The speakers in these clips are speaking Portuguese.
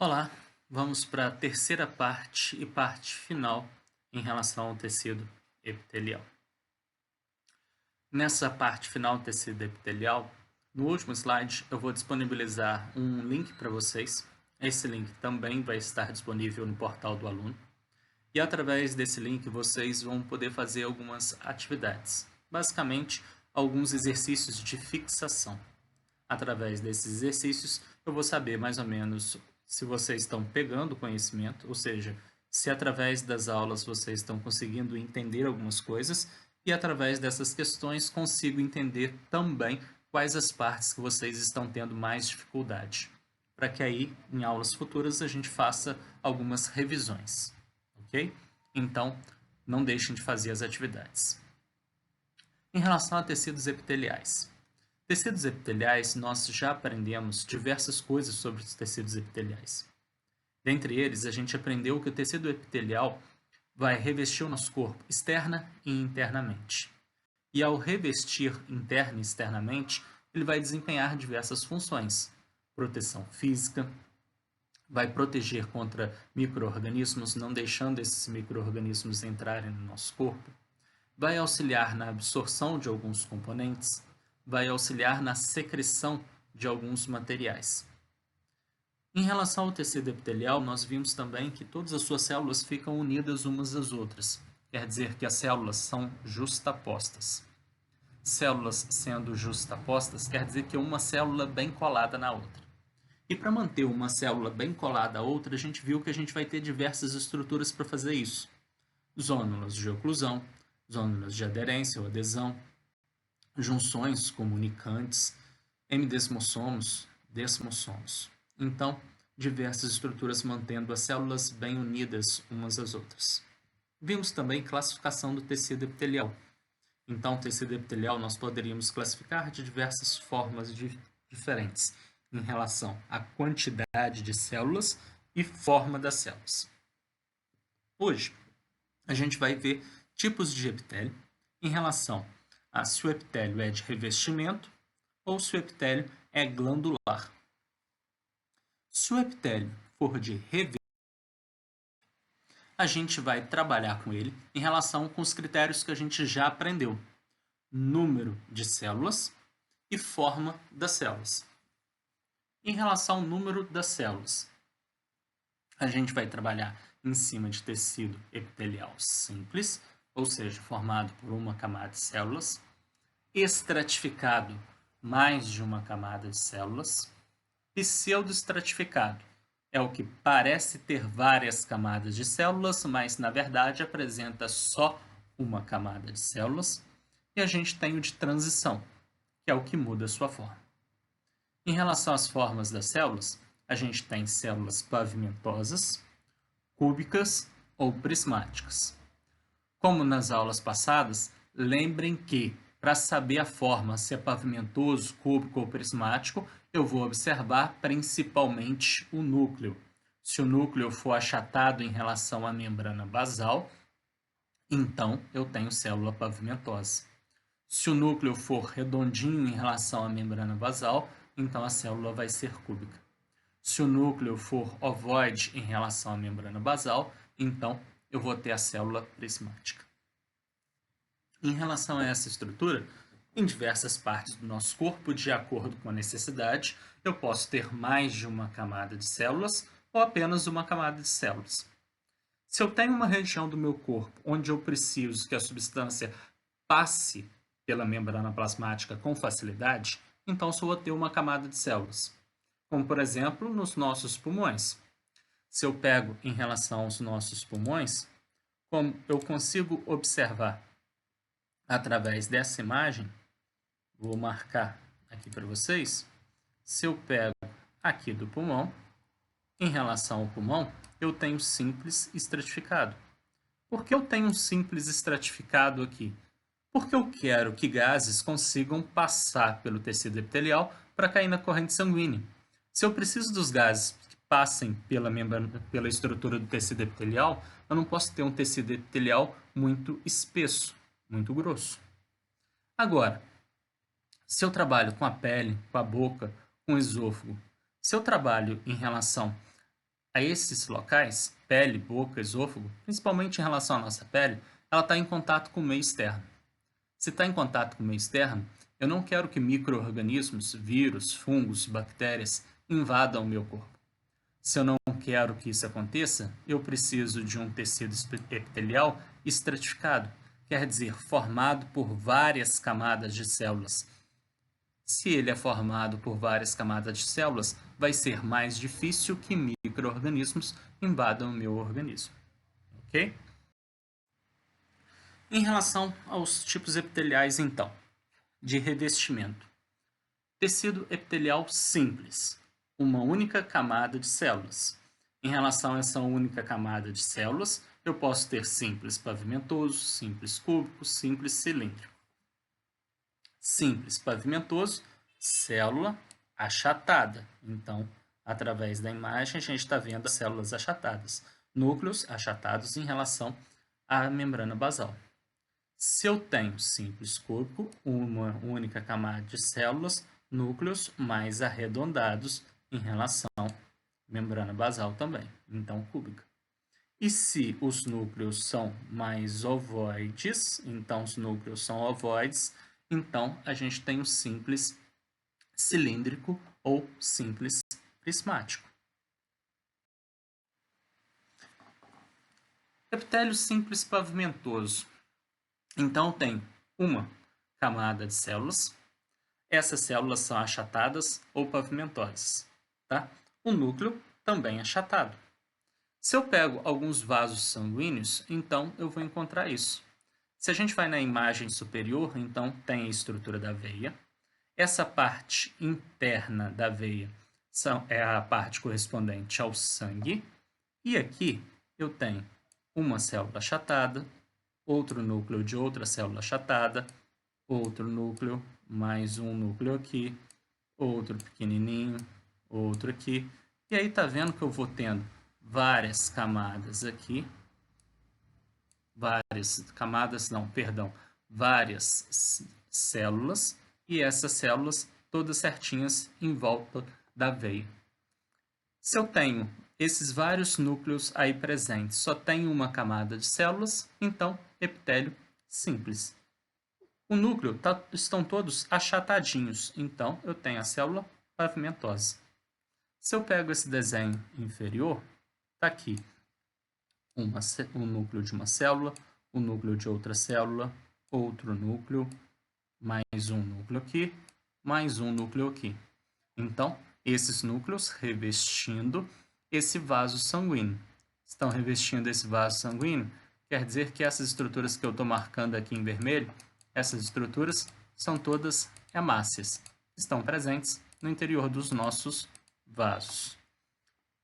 Olá, vamos para a terceira parte e parte final em relação ao tecido epitelial. Nessa parte final do tecido epitelial, no último slide eu vou disponibilizar um link para vocês. Esse link também vai estar disponível no portal do aluno. E através desse link vocês vão poder fazer algumas atividades. Basicamente, alguns exercícios de fixação. Através desses exercícios, eu vou saber mais ou menos se vocês estão pegando o conhecimento, ou seja, se através das aulas vocês estão conseguindo entender algumas coisas, e através dessas questões consigo entender também quais as partes que vocês estão tendo mais dificuldade, para que aí, em aulas futuras, a gente faça algumas revisões, ok? Então, não deixem de fazer as atividades. Em relação a tecidos epiteliais. Tecidos epiteliais, nós já aprendemos diversas coisas sobre os tecidos epiteliais. Dentre eles, a gente aprendeu que o tecido epitelial vai revestir o nosso corpo externa e internamente. E ao revestir interna e externamente, ele vai desempenhar diversas funções. Proteção física, vai proteger contra micro-organismos, não deixando esses micro-organismos entrarem no nosso corpo. Vai auxiliar na absorção de alguns componentes, vai auxiliar na secreção de alguns materiais. Em relação ao tecido epitelial, nós vimos também que todas as suas células ficam unidas umas às outras. Quer dizer que as células são justapostas. Células sendo justapostas quer dizer que uma célula bem colada na outra. E para manter uma célula bem colada à outra, a gente viu que a gente vai ter diversas estruturas para fazer isso. Zônulas de oclusão, zônulas de aderência ou adesão, junções comunicantes, hemidesmossomos, desmossomos. Então, diversas estruturas mantendo as células bem unidas umas às outras. Vimos também classificação do tecido epitelial. Então, o tecido epitelial nós poderíamos classificar de diversas formas diferentes em relação à quantidade de células e forma das células. Hoje, a gente vai ver tipos de epitélio em relação a se o epitélio é de revestimento ou se o epitélio é glandular. Se o epitélio for de revestimento, a gente vai trabalhar com ele em relação com os critérios que a gente já aprendeu. Número de células e forma das células. Em relação ao número das células, a gente vai trabalhar em cima de tecido epitelial simples, ou seja, formado por uma camada de células, estratificado, mais de uma camada de células, pseudoestratificado, é o que parece ter várias camadas de células, mas na verdade apresenta só uma camada de células, e a gente tem o de transição, que é o que muda a sua forma. Em relação às formas das células, a gente tem células pavimentosas, cúbicas ou prismáticas. Como nas aulas passadas, lembrem que, para saber a forma, se é pavimentoso, cúbico ou prismático, eu vou observar principalmente o núcleo. Se o núcleo for achatado em relação à membrana basal, então eu tenho célula pavimentosa. Se o núcleo for redondinho em relação à membrana basal, então a célula vai ser cúbica. Se o núcleo for ovoide em relação à membrana basal, então eu vou ter a célula prismática. Em relação a essa estrutura, em diversas partes do nosso corpo, de acordo com a necessidade, eu posso ter mais de uma camada de células ou apenas uma camada de células. Se eu tenho uma região do meu corpo onde eu preciso que a substância passe pela membrana plasmática com facilidade, então só vou ter uma camada de células. Como, por exemplo, nos nossos pulmões. Se eu pego em relação aos nossos pulmões, como eu consigo observar através dessa imagem, vou marcar aqui para vocês, se eu pego aqui do pulmão, em relação ao pulmão, eu tenho simples estratificado. Por que eu tenho um simples estratificado aqui? Porque eu quero que gases consigam passar pelo tecido epitelial para cair na corrente sanguínea. Se eu preciso dos gases que passem pela estrutura do tecido epitelial, eu não posso ter um tecido epitelial muito espesso, muito grosso. Agora, se eu trabalho com a pele, com a boca, com o esôfago, se eu trabalho em relação a esses locais, pele, boca, esôfago, principalmente em relação à nossa pele, ela está em contato com o meio externo. Se está em contato com o meio externo, eu não quero que micro-organismos, vírus, fungos, bactérias invadam o meu corpo. Se eu não quero que isso aconteça, eu preciso de um tecido epitelial estratificado, quer dizer, formado por várias camadas de células. Se ele é formado por várias camadas de células, vai ser mais difícil que micro-organismos invadam o meu organismo. Ok? Em relação aos tipos epiteliais, então, de revestimento. Tecido epitelial simples, uma única camada de células. Em relação a essa única camada de células, eu posso ter simples pavimentoso, simples cúbico, simples cilíndrico. Simples pavimentoso, célula achatada. Então, através da imagem, a gente está vendo as células achatadas. Núcleos achatados em relação à membrana basal. Se eu tenho simples cúbico, uma única camada de células, núcleos mais arredondados em relação à membrana basal também, então cúbica. E se os núcleos são mais ovoides, então os núcleos são ovoides, então a gente tem o simples cilíndrico ou simples prismático. Epitélio simples pavimentoso. Então tem uma camada de células. Essas células são achatadas ou pavimentosas, tá? O núcleo também é achatado. Se eu pego alguns vasos sanguíneos, então eu vou encontrar isso. Se a gente vai na imagem superior, então tem a estrutura da veia. Essa parte interna da veia é a parte correspondente ao sangue. E aqui eu tenho uma célula achatada, outro núcleo de outra célula achatada, outro núcleo, mais um núcleo aqui, outro pequenininho, outro aqui. E aí tá vendo que eu vou tendo várias camadas aqui, várias células, e essas células todas certinhas em volta da veia. Se eu tenho esses vários núcleos aí presentes, só tenho uma camada de células, então epitélio simples. O núcleo estão todos achatadinhos, então eu tenho a célula pavimentosa. Se eu pego esse desenho inferior, está aqui um núcleo de uma célula, um núcleo de outra célula, outro núcleo, mais um núcleo aqui, mais um núcleo aqui. Então, esses núcleos revestindo esse vaso sanguíneo. Estão revestindo esse vaso sanguíneo, quer dizer que essas estruturas que eu estou marcando aqui em vermelho, essas estruturas são todas hemácias, estão presentes no interior dos nossos vasos.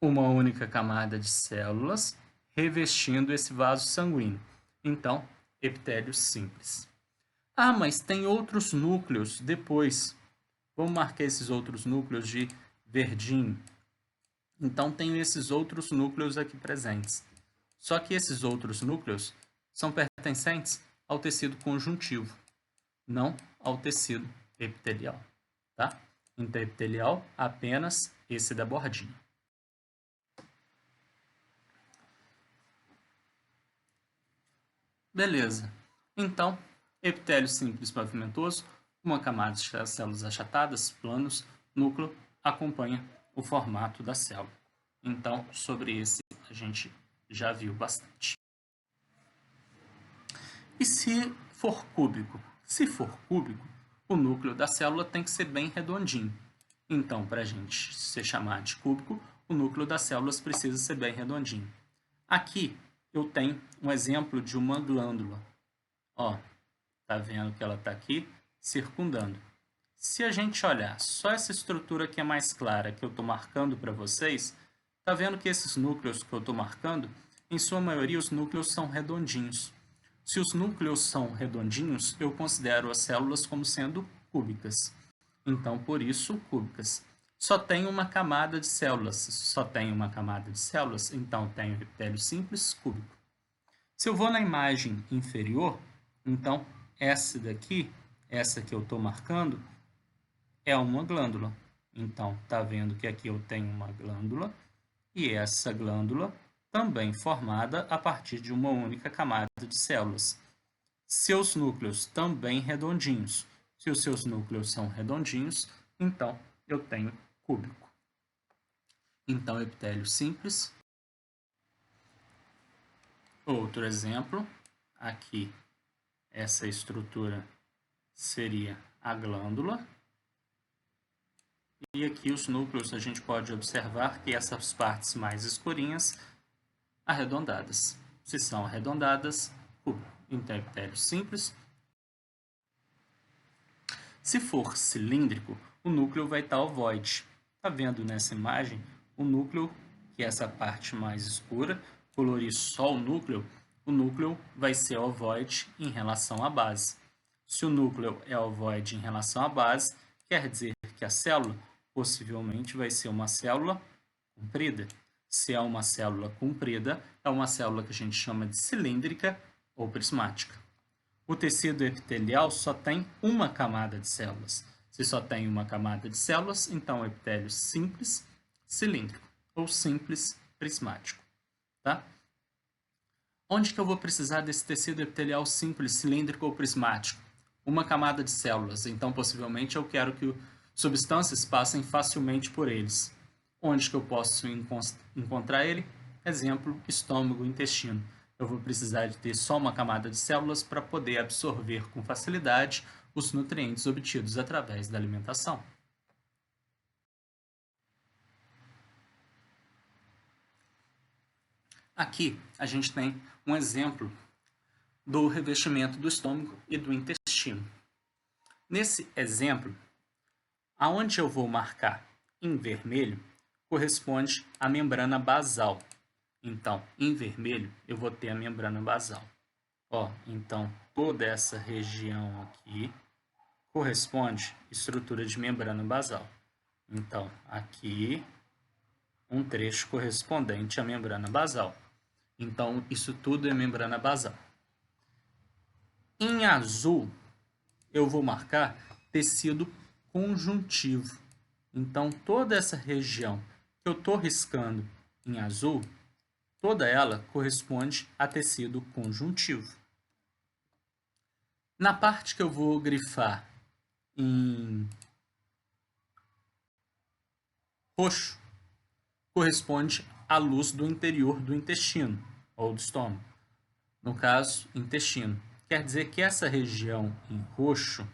Uma única camada de células revestindo esse vaso sanguíneo. Então, epitélio simples. Ah, mas tem outros núcleos depois. Vamos marcar esses outros núcleos de verdinho. Então, tenho esses outros núcleos aqui presentes. Só que esses outros núcleos são pertencentes ao tecido conjuntivo, não ao tecido epitelial, tá? Interepitelial, apenas esse da bordinha. Beleza. Então, epitélio simples pavimentoso, uma camada de células achatadas, planos, núcleo, acompanha o formato da célula. Então, sobre esse a gente já viu bastante. E se for cúbico? Se for cúbico, o núcleo da célula tem que ser bem redondinho. Então, para a gente ser chamado de cúbico, o núcleo das células precisa ser bem redondinho. Aqui eu tenho um exemplo de uma glândula. Ó, tá vendo que ela está aqui circundando. Se a gente olhar só essa estrutura que é mais clara, que eu estou marcando para vocês, tá vendo que esses núcleos que eu estou marcando, em sua maioria os núcleos são redondinhos. Se os núcleos são redondinhos, eu considero as células como sendo cúbicas. Então, por isso, cúbicas. Só tem uma camada de células. Só tem uma camada de células, então tenho epitélio simples, cúbico. Se eu vou na imagem inferior, então essa daqui, essa que eu estou marcando, é uma glândula. Então, tá vendo que aqui eu tenho uma glândula e essa glândula também formada a partir de uma única camada de células. Seus núcleos também redondinhos. Se os seus núcleos são redondinhos, então eu tenho cúbico. Então, epitélio simples. Outro exemplo, aqui essa estrutura seria a glândula. E aqui os núcleos a gente pode observar que essas partes mais escurinhas arredondadas. Se são arredondadas, cúbico. Então, epitélio simples. Se for cilíndrico, o núcleo vai estar ovoide. Está vendo nessa imagem o núcleo, que é essa parte mais escura, colorir só o núcleo vai ser ovoide em relação à base. Se o núcleo é ovoide em relação à base, quer dizer que a célula possivelmente vai ser uma célula comprida. Se é uma célula comprida, é uma célula que a gente chama de cilíndrica ou prismática. O tecido epitelial só tem uma camada de células. Se só tem uma camada de células, então é epitélio simples cilíndrico ou simples prismático. Tá? Onde que eu vou precisar desse tecido epitelial simples cilíndrico ou prismático? Uma camada de células, então possivelmente eu quero que substâncias passem facilmente por eles. Onde que eu posso encontrar ele? Exemplo, estômago, intestino. Eu vou precisar de ter só uma camada de células para poder absorver com facilidade os nutrientes obtidos através da alimentação. Aqui a gente tem um exemplo do revestimento do estômago e do intestino. Nesse exemplo, aonde eu vou marcar em vermelho corresponde à membrana basal. Então, em vermelho, eu vou ter a membrana basal. Então, toda essa região aqui corresponde à estrutura de membrana basal. Então, aqui, um trecho correspondente à membrana basal. Então, isso tudo é membrana basal. Em azul, eu vou marcar tecido conjuntivo. Então, toda essa região que eu estou riscando em azul, toda ela corresponde a tecido conjuntivo. Na parte que eu vou grifar em roxo, corresponde à luz do interior do intestino ou do estômago. No caso, intestino. Quer dizer que essa região em roxo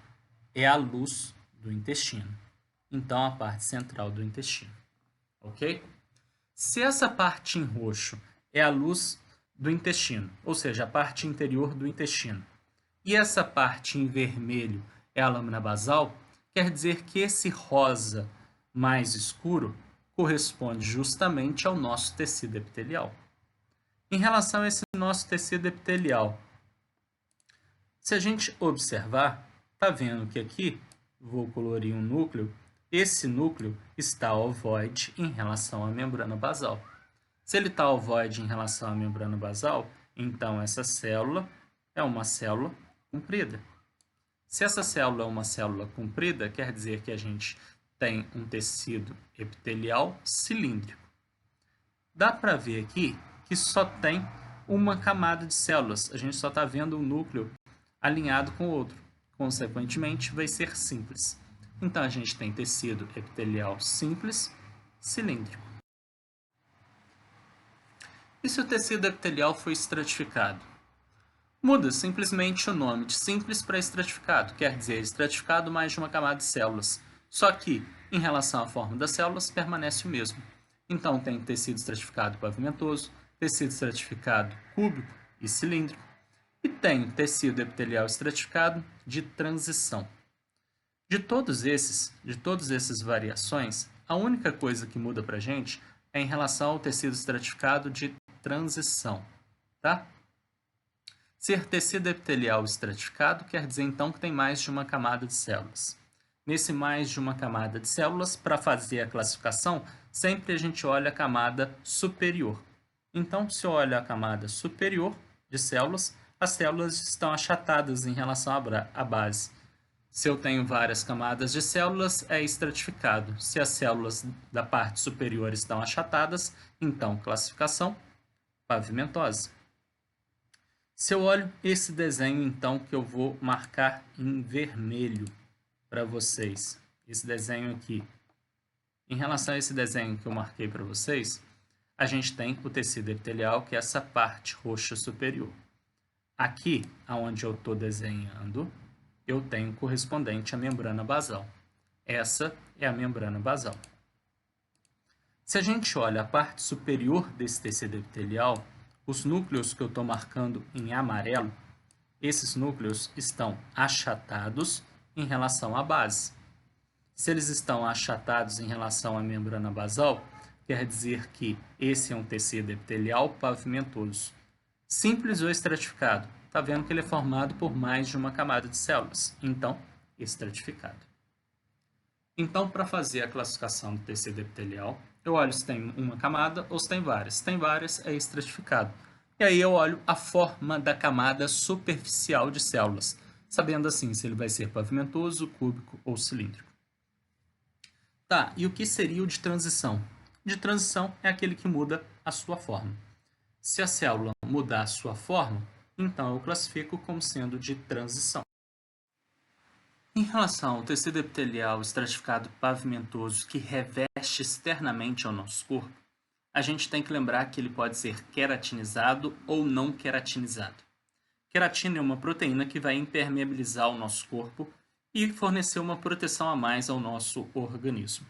é a luz do intestino. Então, a parte central do intestino. Ok? Se essa parte em roxo é a luz do intestino, ou seja, a parte interior do intestino, e essa parte em vermelho é a lâmina basal, quer dizer que esse rosa mais escuro corresponde justamente ao nosso tecido epitelial. Em relação a esse nosso tecido epitelial, se a gente observar, está vendo que aqui, vou colorir um núcleo, esse núcleo está ovoide em relação à membrana basal. Se ele está ovoide em relação à membrana basal, então essa célula é uma célula comprida. Se essa célula é uma célula comprida, quer dizer que a gente tem um tecido epitelial cilíndrico. Dá para ver aqui que só tem uma camada de células. A gente só está vendo um núcleo alinhado com o outro. Consequentemente, vai ser simples. Então, a gente tem tecido epitelial simples, cilíndrico. E se o tecido epitelial foi estratificado? Muda simplesmente o nome de simples para estratificado, quer dizer, estratificado mais de uma camada de células. Só que, em relação à forma das células, permanece o mesmo. Então, tem tecido estratificado pavimentoso, tecido estratificado cúbico e cilíndrico, e tem tecido epitelial estratificado de transição. De todas essas variações, a única coisa que muda para a gente é em relação ao tecido estratificado de transição, tá? Ser tecido epitelial estratificado quer dizer então que tem mais de uma camada de células. Nesse mais de uma camada de células, para fazer a classificação, sempre a gente olha a camada superior. Então, se eu olho a camada superior de células, as células estão achatadas em relação à base. Se eu tenho várias camadas de células, é estratificado. Se as células da parte superior estão achatadas, então classificação pavimentosa. Se eu olho esse desenho, então, que eu vou marcar em vermelho para vocês, esse desenho aqui. Em relação a esse desenho que eu marquei para vocês, a gente tem o tecido epitelial, que é essa parte roxa superior. Aqui, onde eu estou desenhando, eu tenho correspondente à membrana basal. Essa é a membrana basal. Se a gente olha a parte superior desse tecido epitelial, os núcleos que eu estou marcando em amarelo, esses núcleos estão achatados em relação à base. Se eles estão achatados em relação à membrana basal, quer dizer que esse é um tecido epitelial pavimentoso. Simples ou estratificado? Está vendo que ele é formado por mais de uma camada de células, então estratificado. Então, para fazer a classificação do tecido epitelial, eu olho se tem uma camada ou se tem várias. Se tem várias, é estratificado. E aí eu olho a forma da camada superficial de células, sabendo assim se ele vai ser pavimentoso, cúbico ou cilíndrico. Tá, e o que seria o de transição? De transição é aquele que muda a sua forma. Se a célula mudar a sua forma, então eu classifico como sendo de transição. Em relação ao tecido epitelial estratificado pavimentoso que reveste externamente ao nosso corpo, a gente tem que lembrar que ele pode ser queratinizado ou não queratinizado. Queratina é uma proteína que vai impermeabilizar o nosso corpo e fornecer uma proteção a mais ao nosso organismo.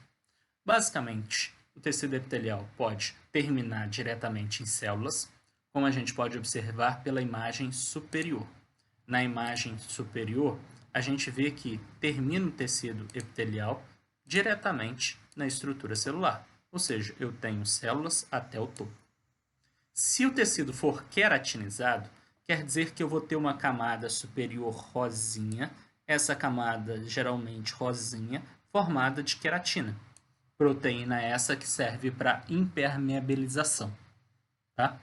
Basicamente, o tecido epitelial pode terminar diretamente em células, como a gente pode observar pela imagem superior. Na imagem superior, a gente vê que termina o tecido epitelial diretamente na estrutura celular, ou seja, eu tenho células até o topo. Se o tecido for queratinizado, quer dizer que eu vou ter uma camada superior rosinha, essa camada geralmente rosinha, formada de queratina. Proteína essa que serve para impermeabilização, tá?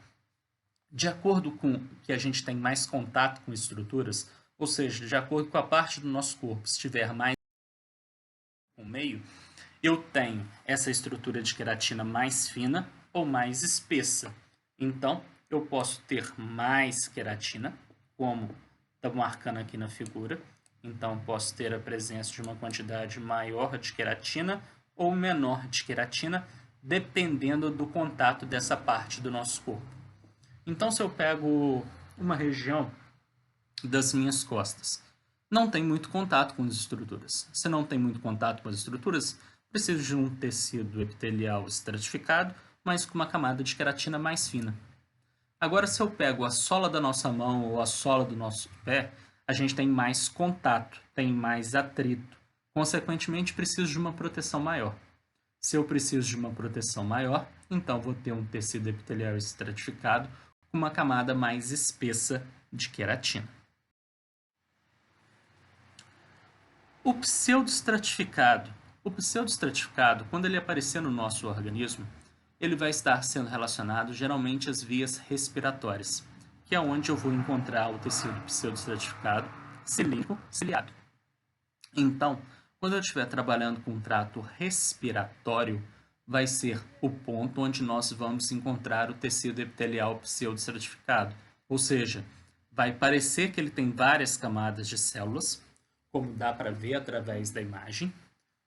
De acordo com que a gente tem mais contato com estruturas, ou seja, de acordo com a parte do nosso corpo estiver mais no meio, eu tenho essa estrutura de queratina mais fina ou mais espessa. Então, eu posso ter mais queratina, como está marcando aqui na figura. Então, posso ter a presença de uma quantidade maior de queratina ou menor de queratina, dependendo do contato dessa parte do nosso corpo. Então, se eu pego uma região das minhas costas, não tem muito contato com as estruturas. Se não tem muito contato com as estruturas, preciso de um tecido epitelial estratificado, mas com uma camada de queratina mais fina. Agora, se eu pego a sola da nossa mão ou a sola do nosso pé, a gente tem mais contato, tem mais atrito. Consequentemente, preciso de uma proteção maior. Se eu preciso de uma proteção maior, então vou ter um tecido epitelial estratificado com uma camada mais espessa de queratina. O pseudoestratificado. O pseudoestratificado, quando ele aparecer no nosso organismo, ele vai estar sendo relacionado geralmente às vias respiratórias, que é onde eu vou encontrar o tecido pseudoestratificado cilíndrico ciliado. Então, quando eu estiver trabalhando com um trato respiratório, vai ser o ponto onde nós vamos encontrar o tecido epitelial pseudoestratificado. Ou seja, vai parecer que ele tem várias camadas de células, como dá para ver através da imagem,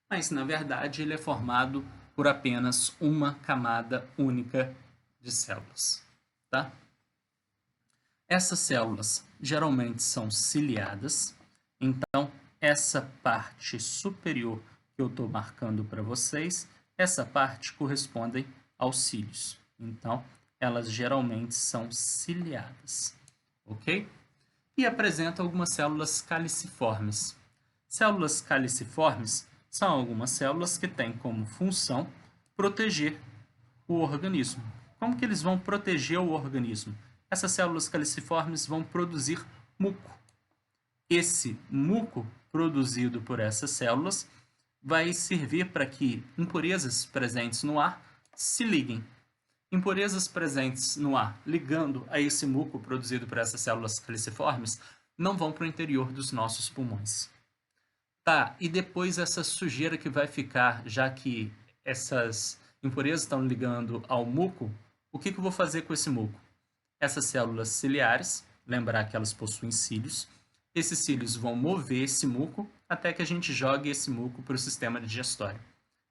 mas na verdade ele é formado por apenas uma camada única de células, tá? Essas células geralmente são ciliadas, então essa parte superior que eu estou marcando para vocês, essa parte corresponde aos cílios. Então, elas geralmente são ciliadas, ok? E apresentam algumas células caliciformes. Células caliciformes são algumas células que têm como função proteger o organismo. Como que eles vão proteger o organismo? Essas células caliciformes vão produzir muco. Esse muco produzido por essas células vai servir para que impurezas presentes no ar se liguem. Impurezas presentes no ar ligando a esse muco produzido por essas células caliciformes não vão para o interior dos nossos pulmões. Tá, e depois essa sujeira que vai ficar, já que essas impurezas estão ligando ao muco, o que eu vou fazer com esse muco? Essas células ciliares, lembrar que elas possuem cílios, esses cílios vão mover esse muco até que a gente jogue esse muco para o sistema digestório.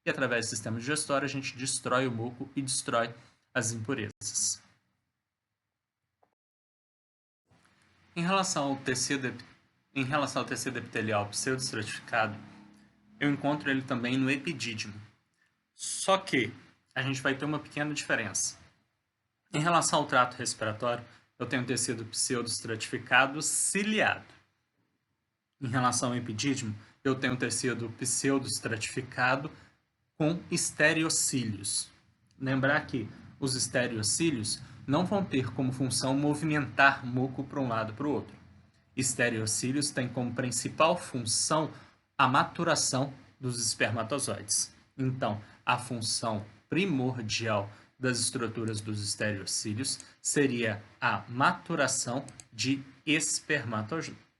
E através do sistema digestório a gente destrói o muco e destrói as impurezas. Em relação ao tecido epitelial pseudoestratificado, eu encontro ele também no epidídimo. Só que a gente vai ter uma pequena diferença. Em relação ao trato respiratório, eu tenho tecido pseudoestratificado ciliado. Em relação ao epidídimo, eu tenho tecido pseudoestratificado com estereocílios. Lembrar que os estereocílios não vão ter como função movimentar muco para um lado para o outro. Estereocílios têm como principal função a maturação dos espermatozoides. Então, a função primordial das estruturas dos estereocílios seria a maturação de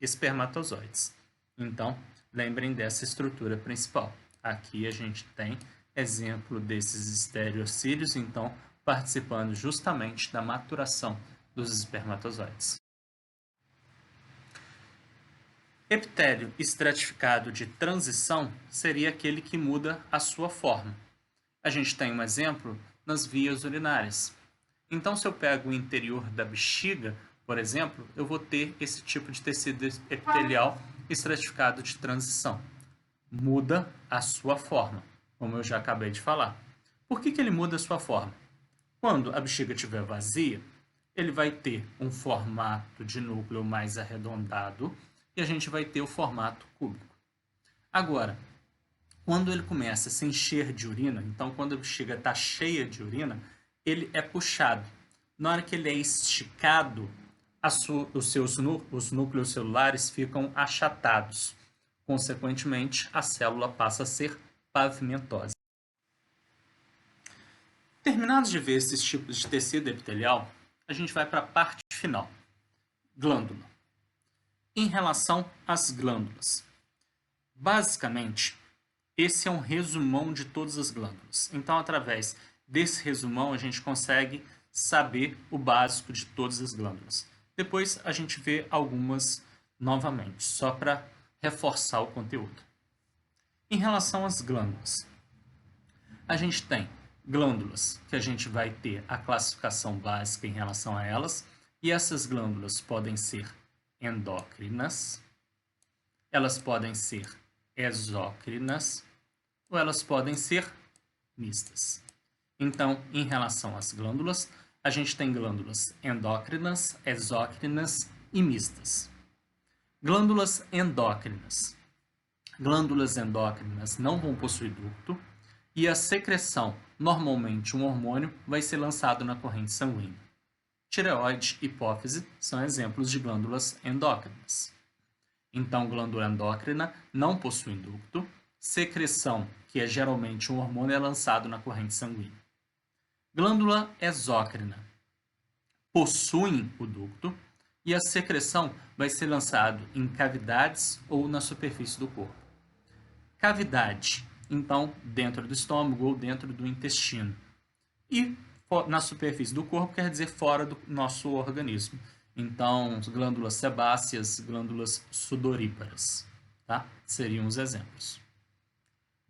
espermatozoides. Então, lembrem dessa estrutura principal. Aqui a gente tem exemplo desses estereocílios, então, participando justamente da maturação dos espermatozoides. Epitélio estratificado de transição seria aquele que muda a sua forma. A gente tem um exemplo nas vias urinárias. Então, se eu pego o interior da bexiga, por exemplo, eu vou ter esse tipo de tecido epitelial estratificado de transição. Muda a sua forma, como eu já acabei de falar. Por que ele muda a sua forma? Quando a bexiga estiver vazia, ele vai ter um formato de núcleo mais arredondado e a gente vai ter o formato cúbico. Agora, quando ele começa a se encher de urina, então quando a bexiga está cheia de urina, ele é puxado. Na hora que ele é esticado, os núcleos celulares ficam achatados. Consequentemente, a célula passa a ser pavimentosa. Terminados de ver esses tipos de tecido epitelial, a gente vai para a parte final, glândula. Em relação às glândulas, basicamente, esse é um resumão de todas as glândulas. Então, através desse resumão, a gente consegue saber o básico de todas as glândulas. Depois, a gente vê algumas novamente, só para reforçar o conteúdo. Em relação às glândulas, a gente tem glândulas que a gente vai ter a classificação básica em relação a elas, e essas glândulas podem ser endócrinas, elas podem ser exócrinas ou elas podem ser mistas. Então, em relação às glândulas, a gente tem glândulas endócrinas, exócrinas e mistas. Glândulas endócrinas. Glândulas endócrinas não vão possuir ducto e a secreção, normalmente um hormônio, vai ser lançado na corrente sanguínea. Tireoide e hipófise são exemplos de glândulas endócrinas. Então, glândula endócrina não possui ducto, secreção, que é geralmente um hormônio, é lançado na corrente sanguínea. Glândula exócrina possuem o ducto e a secreção vai ser lançada em cavidades ou na superfície do corpo. Cavidade, então, dentro do estômago ou dentro do intestino. E na superfície do corpo quer dizer fora do nosso organismo. Então, glândulas sebáceas, glândulas sudoríparas, tá? Seriam os exemplos.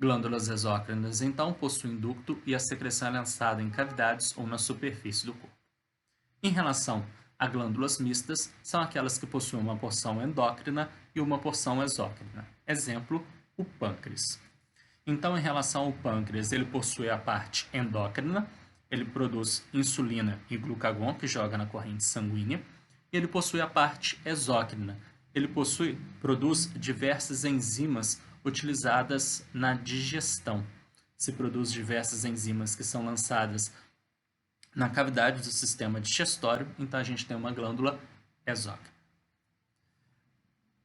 Glândulas exócrinas, então, possuem ducto e a secreção é lançada em cavidades ou na superfície do corpo. Em relação a glândulas mistas, são aquelas que possuem uma porção endócrina e uma porção exócrina. Exemplo, o pâncreas. Então, em relação ao pâncreas, ele possui a parte endócrina, ele produz insulina e glucagon, que joga na corrente sanguínea, e ele possui a parte exócrina, ele produz diversas enzimas utilizadas na digestão. Se produz diversas enzimas que são lançadas na cavidade do sistema digestório, então a gente tem uma glândula exócrina.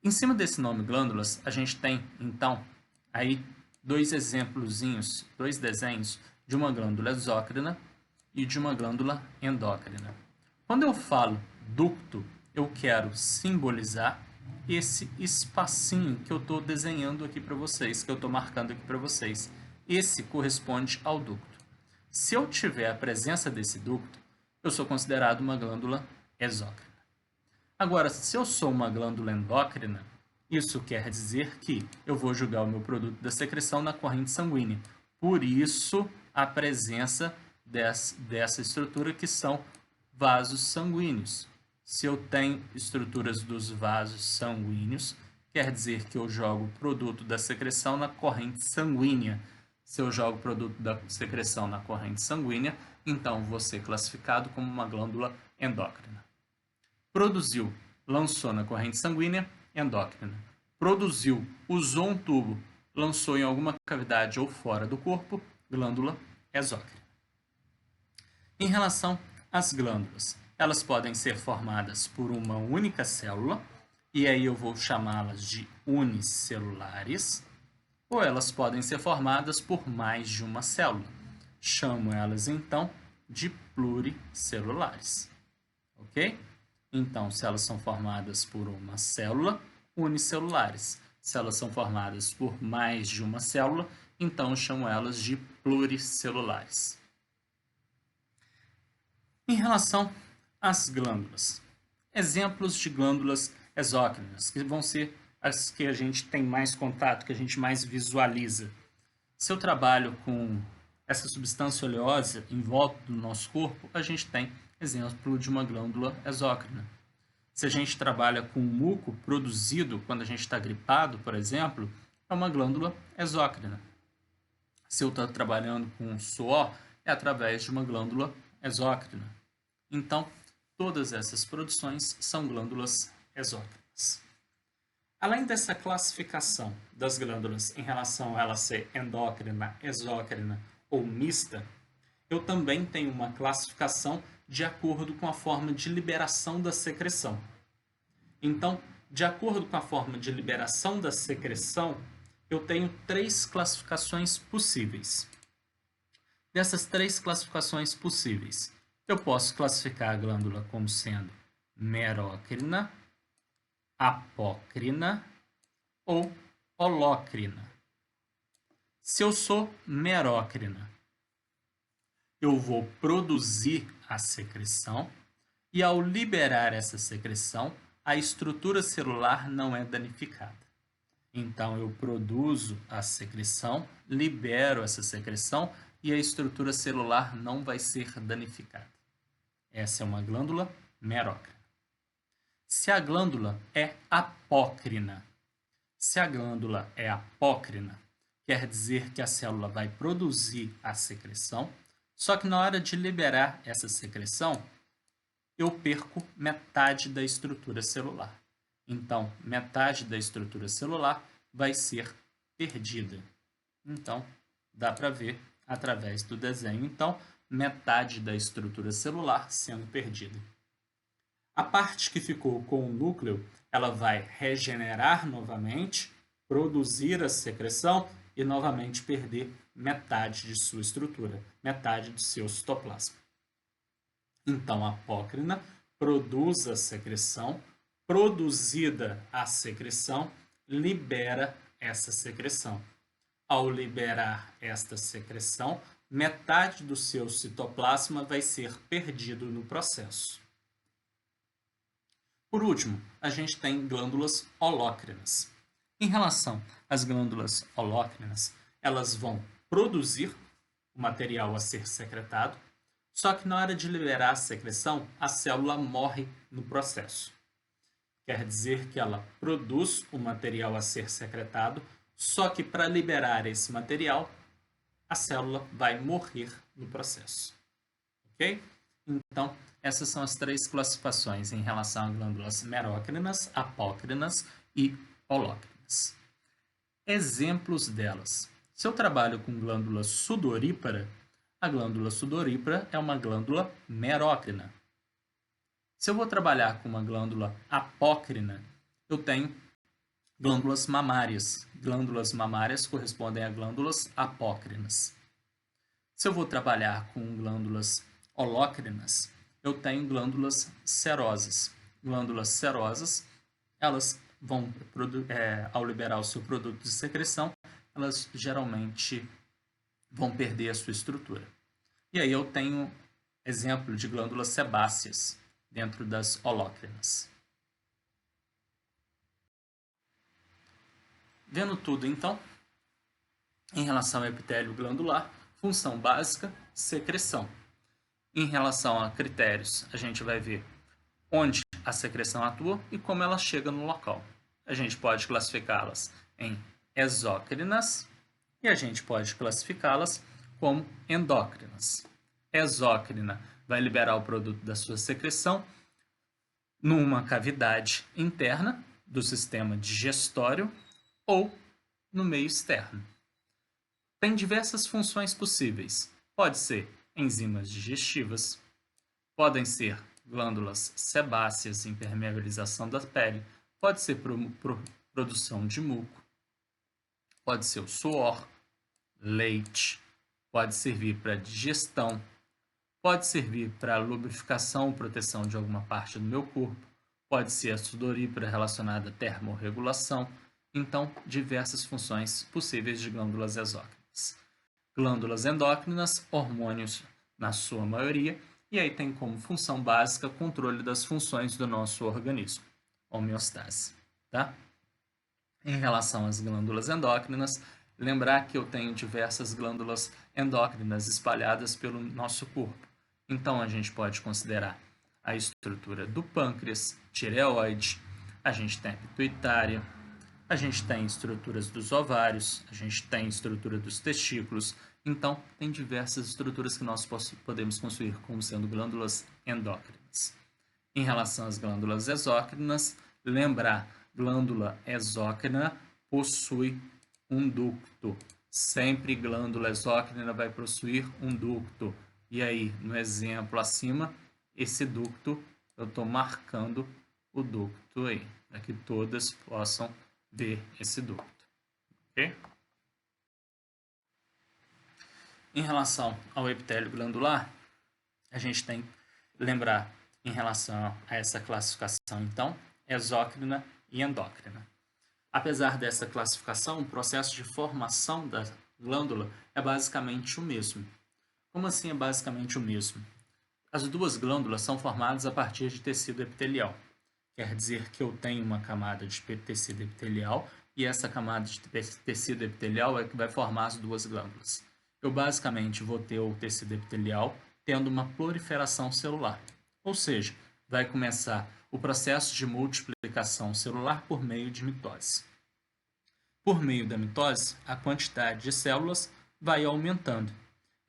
Em cima desse nome glândulas, a gente tem, então, aí dois exemplozinhos, dois desenhos de uma glândula exócrina e de uma glândula endócrina. Quando eu falo ducto, eu quero simbolizar esse espacinho que eu estou desenhando aqui para vocês, que eu estou marcando aqui para vocês. Esse corresponde ao ducto. Se eu tiver a presença desse ducto, eu sou considerado uma glândula exócrina. Agora, se eu sou uma glândula endócrina, isso quer dizer que eu vou jogar o meu produto da secreção na corrente sanguínea. Por isso, a presença dessa estrutura que são vasos sanguíneos. Se eu tenho estruturas dos vasos sanguíneos, quer dizer que eu jogo o produto da secreção na corrente sanguínea. Se eu jogo o produto da secreção na corrente sanguínea, então vou ser classificado como uma glândula endócrina. Produziu, lançou na corrente sanguínea, endócrina. Produziu, usou um tubo, lançou em alguma cavidade ou fora do corpo, glândula exócrina. Em relação às glândulas, elas podem ser formadas por uma única célula, e aí eu vou chamá-las de unicelulares, ou elas podem ser formadas por mais de uma célula. Chamo elas, então, de pluricelulares. Ok? Então, se elas são formadas por uma célula, unicelulares. Se elas são formadas por mais de uma célula, então eu chamo elas de pluricelulares. Em relação às glândulas, exemplos de glândulas exócrinas, que vão ser as que a gente tem mais contato, que a gente mais visualiza. Se eu trabalho com essa substância oleosa em volta do nosso corpo, a gente tem exemplo de uma glândula exócrina. Se a gente trabalha com muco produzido quando a gente está gripado, por exemplo, é uma glândula exócrina. Se eu estou trabalhando com suor, é através de uma glândula exócrina. Então, todas essas produções são glândulas exócrinas. Além dessa classificação das glândulas em relação a ela ser endócrina, exócrina ou mista, eu também tenho uma classificação de acordo com a forma de liberação da secreção. Então, de acordo com a forma de liberação da secreção, eu tenho 3 classificações possíveis. Dessas 3 classificações possíveis, eu posso classificar a glândula como sendo merócrina, apócrina ou holócrina. Se eu sou merócrina, eu vou produzir a secreção e, ao liberar essa secreção, a estrutura celular não é danificada. Então, eu produzo a secreção, libero essa secreção e a estrutura celular não vai ser danificada. Essa é uma glândula merócrina. Se a glândula é apócrina, quer dizer que a célula vai produzir a secreção, só que na hora de liberar essa secreção, eu perco metade da estrutura celular. Então, metade da estrutura celular vai ser perdida. Então, dá para ver através do desenho, então, metade da estrutura celular sendo perdida. A parte que ficou com o núcleo, ela vai regenerar novamente, produzir a secreção e novamente perder metade de sua estrutura, metade do seu citoplasma. Então, a apócrina produz a secreção, produzida a secreção, libera essa secreção. Ao liberar esta secreção, metade do seu citoplasma vai ser perdido no processo. Por último, a gente tem glândulas holócrinas. Em relação às glândulas holócrinas, elas vão produzir o material a ser secretado, só que na hora de liberar a secreção, a célula morre no processo. Quer dizer que ela produz o material a ser secretado, só que para liberar esse material, a célula vai morrer no processo. Ok? Então, essas são as 3 classificações em relação a glândulas merócrinas, apócrinas e holócrinas. Exemplos delas. Se eu trabalho com glândula sudorípara, a glândula sudorípara é uma glândula merócrina. Se eu vou trabalhar com uma glândula apócrina, eu tenho glândulas mamárias. Glândulas mamárias correspondem a glândulas apócrinas. Se eu vou trabalhar com glândulas holócrinas, eu tenho glândulas serosas. Glândulas serosas, elas ao liberar o seu produto de secreção, elas geralmente vão perder a sua estrutura. E aí eu tenho exemplo de glândulas sebáceas dentro das holócrinas. Vendo tudo, então, em relação ao epitélio glandular, função básica, secreção. Em relação a critérios, a gente vai ver onde a secreção atua e como ela chega no local. A gente pode classificá-las em exócrinas e a gente pode classificá-las como endócrinas. Exócrina vai liberar o produto da sua secreção numa cavidade interna do sistema digestório ou no meio externo. Tem diversas funções possíveis. Pode ser enzimas digestivas, podem ser glândulas sebáceas, impermeabilização da pele, pode ser produção de muco, pode ser o suor, leite, pode servir para digestão, pode servir para lubrificação ou proteção de alguma parte do meu corpo, pode ser a sudorípara relacionada à termorregulação. Então, diversas funções possíveis de glândulas exócrinas. Glândulas endócrinas, hormônios na sua maioria, e aí tem como função básica controle das funções do nosso organismo, homeostase, tá? Em relação às glândulas endócrinas, lembrar que eu tenho diversas glândulas endócrinas espalhadas pelo nosso corpo. Então, a gente pode considerar a estrutura do pâncreas, tireoide, a gente tem a pituitária, a gente tem estruturas dos ovários, a gente tem estrutura dos testículos. Então, tem diversas estruturas que nós podemos construir como sendo glândulas endócrinas. Em relação às glândulas exócrinas, lembrar, glândula exócrina possui um ducto. Sempre glândula exócrina vai possuir um ducto. E aí, no exemplo acima, esse ducto, eu estou marcando o ducto aí, para que todas possam ver esse ducto. Ok? Em relação ao epitélio glandular, a gente tem que lembrar em relação a essa classificação, então, exócrina e endócrina. Apesar dessa classificação, o processo de formação da glândula é basicamente o mesmo. Como assim é basicamente o mesmo? As duas glândulas são formadas a partir de tecido epitelial. Quer dizer que eu tenho uma camada de tecido epitelial e essa camada de tecido epitelial é que vai formar as duas glândulas. Eu basicamente vou ter o tecido epitelial tendo uma proliferação celular, ou seja, vai começar o processo de multiplicação celular por meio de mitose. Por meio da mitose, a quantidade de células vai aumentando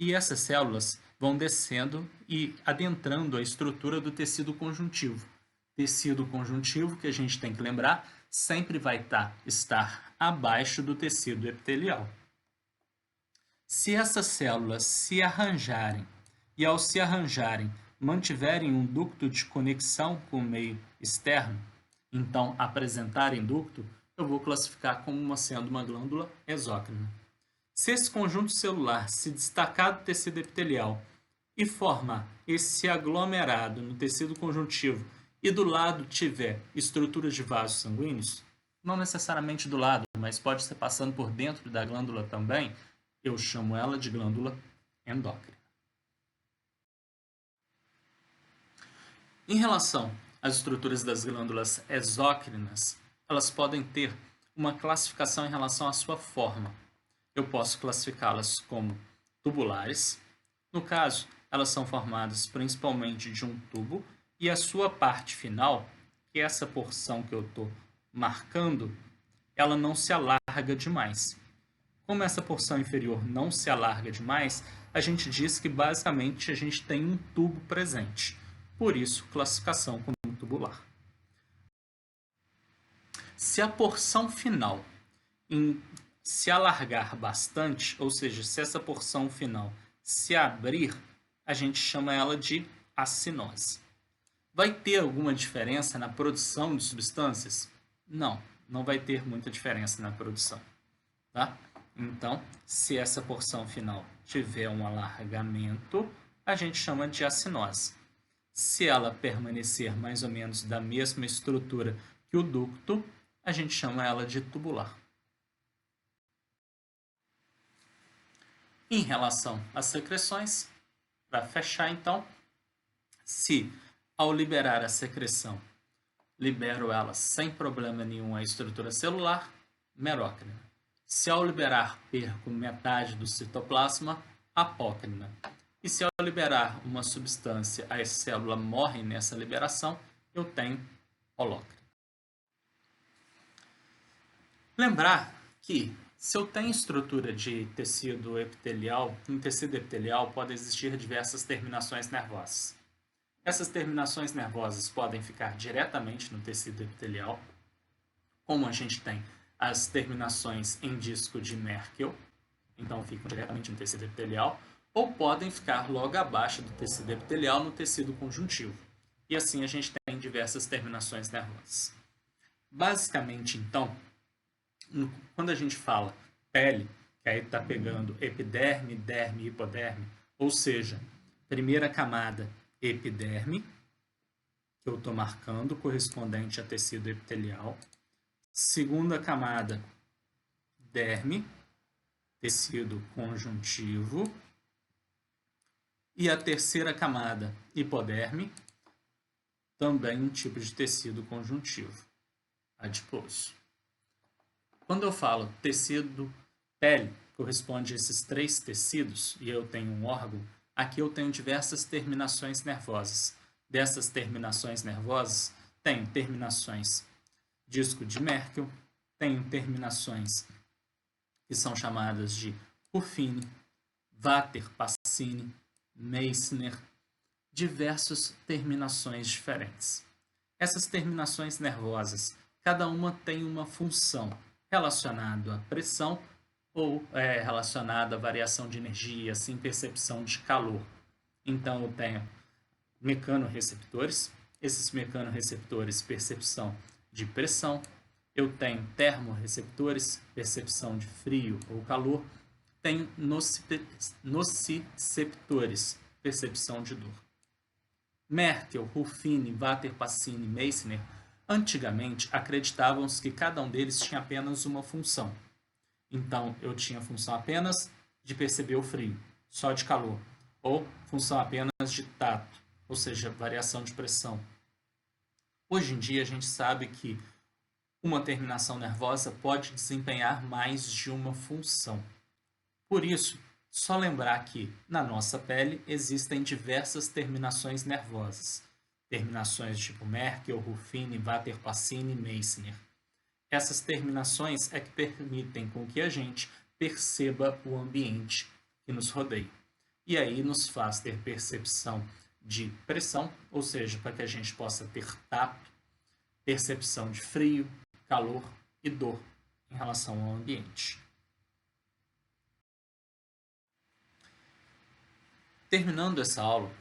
e essas células vão descendo e adentrando a estrutura do tecido conjuntivo. Tecido conjuntivo, que a gente tem que lembrar, sempre vai estar abaixo do tecido epitelial. Se essas células se arranjarem e, ao se arranjarem, mantiverem um ducto de conexão com o meio externo, então apresentarem ducto, eu vou classificar como sendo uma glândula exócrina. Se esse conjunto celular se destacar do tecido epitelial e formar esse aglomerado no tecido conjuntivo e do lado tiver estrutura de vasos sanguíneos, não necessariamente do lado, mas pode ser passando por dentro da glândula também, eu chamo ela de glândula endócrina. Em relação às estruturas das glândulas exócrinas, elas podem ter uma classificação em relação à sua forma. Eu posso classificá-las como tubulares. No caso, elas são formadas principalmente de um tubo e a sua parte final, que é essa porção que eu estou marcando, ela não se alarga demais. Como essa porção inferior não se alarga demais, a gente diz que basicamente a gente tem um tubo presente. Por isso, classificação como tubular. Se a porção final se alargar bastante, ou seja, se essa porção final se abrir, a gente chama ela de acinose. Vai ter alguma diferença na produção de substâncias? Não, não vai ter muita diferença na produção, tá? Então, se essa porção final tiver um alargamento, a gente chama de acinose. Se ela permanecer mais ou menos da mesma estrutura que o ducto, a gente chama ela de tubular. Em relação às secreções, para fechar então, se ao liberar a secreção, libero ela sem problema nenhum à estrutura celular, merócrina. Se ao liberar perco metade do citoplasma, apócrina. E se ao liberar uma substância, a célula morre nessa liberação, eu tenho holócrina. Lembrar que se eu tenho estrutura de tecido epitelial, em tecido epitelial pode existir diversas terminações nervosas. Essas terminações nervosas podem ficar diretamente no tecido epitelial, como a gente tem as terminações em disco de Merkel, então ficam diretamente no tecido epitelial, ou podem ficar logo abaixo do tecido epitelial no tecido conjuntivo. E assim a gente tem diversas terminações nervosas. Basicamente, então, quando a gente fala pele, que aí está pegando epiderme, derme e hipoderme, ou seja, primeira camada epiderme, que eu estou marcando, correspondente a tecido epitelial. Segunda camada, derme, tecido conjuntivo. E a terceira camada, hipoderme, também um tipo de tecido conjuntivo, adiposo. Quando eu falo tecido pele, corresponde a esses três tecidos, e eu tenho um órgão, aqui eu tenho diversas terminações nervosas. Dessas terminações nervosas, tenho terminações disco de Merkel, tenho terminações que são chamadas de Ruffini, Vater-Passini, Meissner, diversas terminações diferentes. Essas terminações nervosas, cada uma tem uma função relacionada à pressão ou relacionada à variação de energia, assim, percepção de calor. Então, eu tenho mecanorreceptores, esses mecanorreceptores, percepção de pressão. Eu tenho termorreceptores, percepção de frio ou calor. Tenho nociceptores, percepção de dor. Merkel, Ruffini, Vater-Passini e Meissner, antigamente acreditavam-se que cada um deles tinha apenas uma função. Então, eu tinha função apenas de perceber o frio, só de calor, ou função apenas de tato, ou seja, variação de pressão. Hoje em dia, a gente sabe que uma terminação nervosa pode desempenhar mais de uma função. Por isso, só lembrar que, na nossa pele, existem diversas terminações nervosas. Terminações tipo Merkel, Ruffini, Vater-Passini e Meissner. Essas terminações é que permitem com que a gente perceba o ambiente que nos rodeia. E aí nos faz ter percepção de pressão, ou seja, para que a gente possa ter tato, percepção de frio, calor e dor em relação ao ambiente. Terminando essa aula,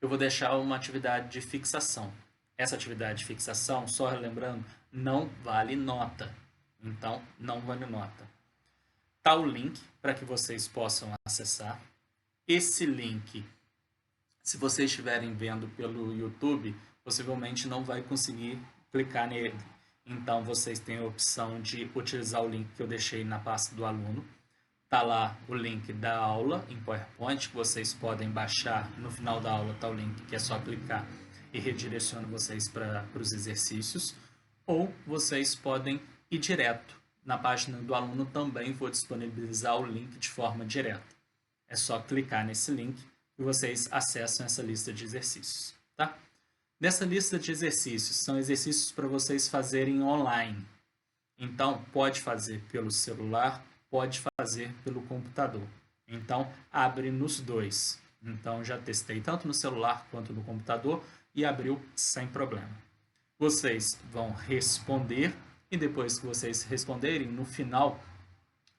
eu vou deixar uma atividade de fixação. Essa atividade de fixação, só relembrando, não vale nota. Então, não vale nota. Tá o link para que vocês possam acessar. Esse link, se vocês estiverem vendo pelo YouTube, possivelmente não vai conseguir clicar nele. Então, vocês têm a opção de utilizar o link que eu deixei na pasta do aluno. Está lá o link da aula em PowerPoint, que vocês podem baixar. No final da aula está o link, que é só clicar e redireciona vocês para os exercícios. Ou vocês podem ir direto. Na página do aluno também vou disponibilizar o link de forma direta. É só clicar nesse link e vocês acessam essa lista de exercícios. Tá? Nessa lista de exercícios, são exercícios para vocês fazerem online. Então, pode fazer pelo celular, pode fazer pelo computador. Então, abre nos dois. Então, já testei tanto no celular quanto no computador e abriu sem problema. Vocês vão responder e depois que vocês responderem, no final,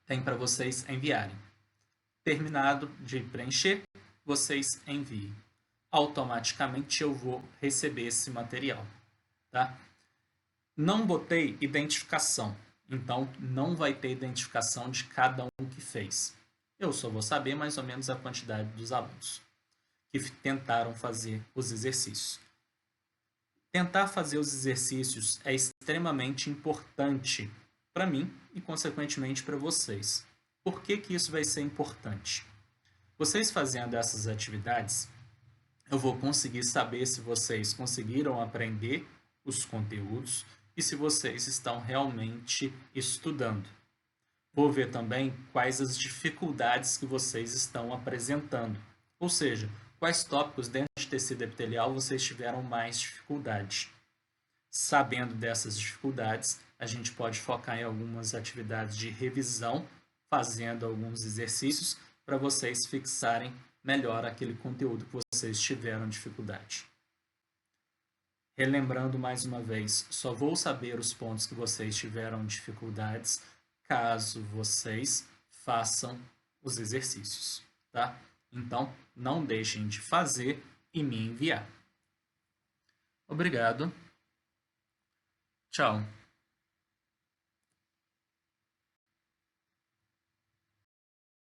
tem para vocês enviarem. Terminado de preencher, vocês enviem. Automaticamente eu vou receber esse material. Tá? Não botei identificação. Então, não vai ter identificação de cada um que fez. Eu só vou saber mais ou menos a quantidade dos alunos que tentaram fazer os exercícios. Tentar fazer os exercícios é extremamente importante para mim e, consequentemente, para vocês. Por que que isso vai ser importante? Vocês fazendo essas atividades, eu vou conseguir saber se vocês conseguiram aprender os conteúdos e se vocês estão realmente estudando. Vou ver também quais as dificuldades que vocês estão apresentando, ou seja, quais tópicos dentro de tecido epitelial vocês tiveram mais dificuldade. Sabendo dessas dificuldades, a gente pode focar em algumas atividades de revisão, fazendo alguns exercícios para vocês fixarem melhor aquele conteúdo que vocês tiveram dificuldade. Relembrando mais uma vez, só vou saber os pontos que vocês tiveram dificuldades caso vocês façam os exercícios, tá? Então, não deixem de fazer e me enviar. Obrigado. Tchau.